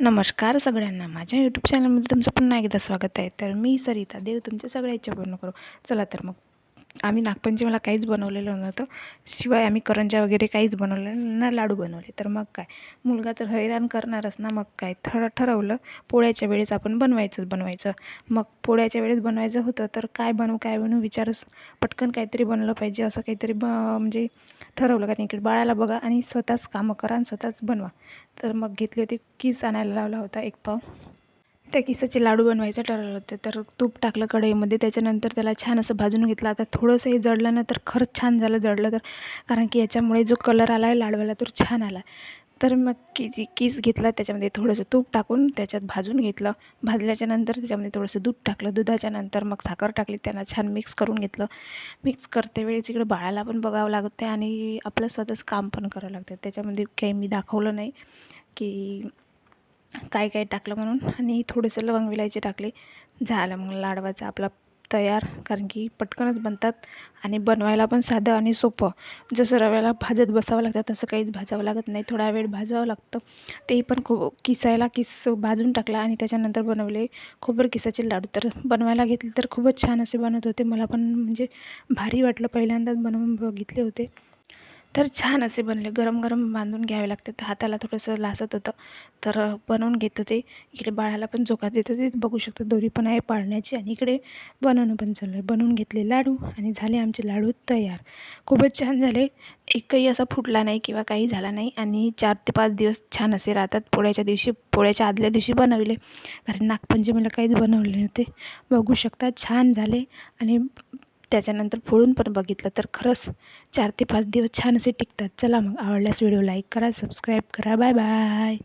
नमस्कार सगळ्यांना, माझ्या यूट्यूब चॅनलमध्ये तुमचं पुन्हा एकदा स्वागत आहे. तर मी सरिता, देव तुमच्या सगळ्या इच्छा पूर्ण करू. चला तर मग आम्ही नागपंचमीला काहीच बनवलेलं नव्हतं, शिवाय आम्ही करंज्या वगैरे काहीच बनवलेलं ना, लाडू बनवले. तर मग काय, मुलगा तर हैराण करणारच ना. मग काय ठरवलं पोळ्याच्या वेळेस आपण बनवायचं. मग पोळ्याच्या वेळेस बनवायचं होतं, तर काय बनवू विचारच, पटकन काहीतरी बनलं पाहिजे असं काहीतरी म्हणजे ठरवलं. कारण इकडे बाळाला बघा आणि स्वतःच कामं करा आणि स्वतःच बनवा. तर मग घेतली होती, किस आणायला लावला होता 1 पाव. त्या किसाचे लाडू बनवायचं ठरवलं होतं. तर तूप टाकलं कढईमध्ये, त्याच्यानंतर त्याला छान असं भाजून घेतलं. आता थोडंसं हे जळलं ना, तर खरंच छान झालं जळलं तर, कारण की याच्यामुळे जो कलर आला आहे लाडवाला तो छान आला. तर मग किस घेतला, त्याच्यामध्ये थोडंसं तूप टाकून त्याच्यात भाजून घेतलं. भाजल्याच्या नंतर त्याच्यामध्ये थोडंसं दूध टाकलं. दुधाच्या नंतर मग साखर टाकली, त्यांना छान मिक्स करून घेतलं. मिक्स करते वेळेस इकडे बाळाला पण बघावं लागतं आणि आपलं स्वतःच काम पण करावं लागतं. त्याच्यामध्ये काही मी दाखवलं नाही की काय काय टाकलं म्हणून. आणि थोडंसं लवंग विलायची टाकली. झालं मग लाडवाचा आपला तयार. कारण की पटकनच बनतात आणि बनवायला पण साधं आणि सोपं. जसं रव्याला भाजत बसावं लागतं तसं काहीच भाजावं लागत नाही, थोडा वेळ भाजावं लागतं. ते पण खूप किस भाजून टाकला आणि त्याच्यानंतर बनवले खोबरं किसाचे लाडू. तर बनवायला घेतले तर खूपच छान असे बनत होते. मला पण म्हणजे भारी वाटलं, पहिल्यांदाच बनवून बघितले होते. तर छान असे बनले. गरम गरम बांधून घ्यावे लागतात, हाताला थोडंसं लासत होतं. तर बनवून घेत होते. इकडे बाळाला पण झोका देत होते. बघू शकता दोरी पण आहे पाळण्याची आणि इकडे बनवणं पण चालू आहे. बनवून घेतले लाडू आणि झाले आमचे लाडू तयार. खूपच छान झाले. एकही असा फुटला नाही किंवा काही झाला नाही आणि 4 ते 5 दिवस छान असे राहतात. पोळ्याच्या आदल्या दिवशी बनवले, कारण नागपंचमीला काहीच बनवले नव्हते. बघू शकता छान झाले. आणि त्याच्यानंतर फोडून पण बघितलं तर खरंच 4 ते 5 दिवस छान असे टिकतात. चला मग, आवडल्यास व्हिडिओ लाईक करा, सबस्क्राईब करा. Bye bye.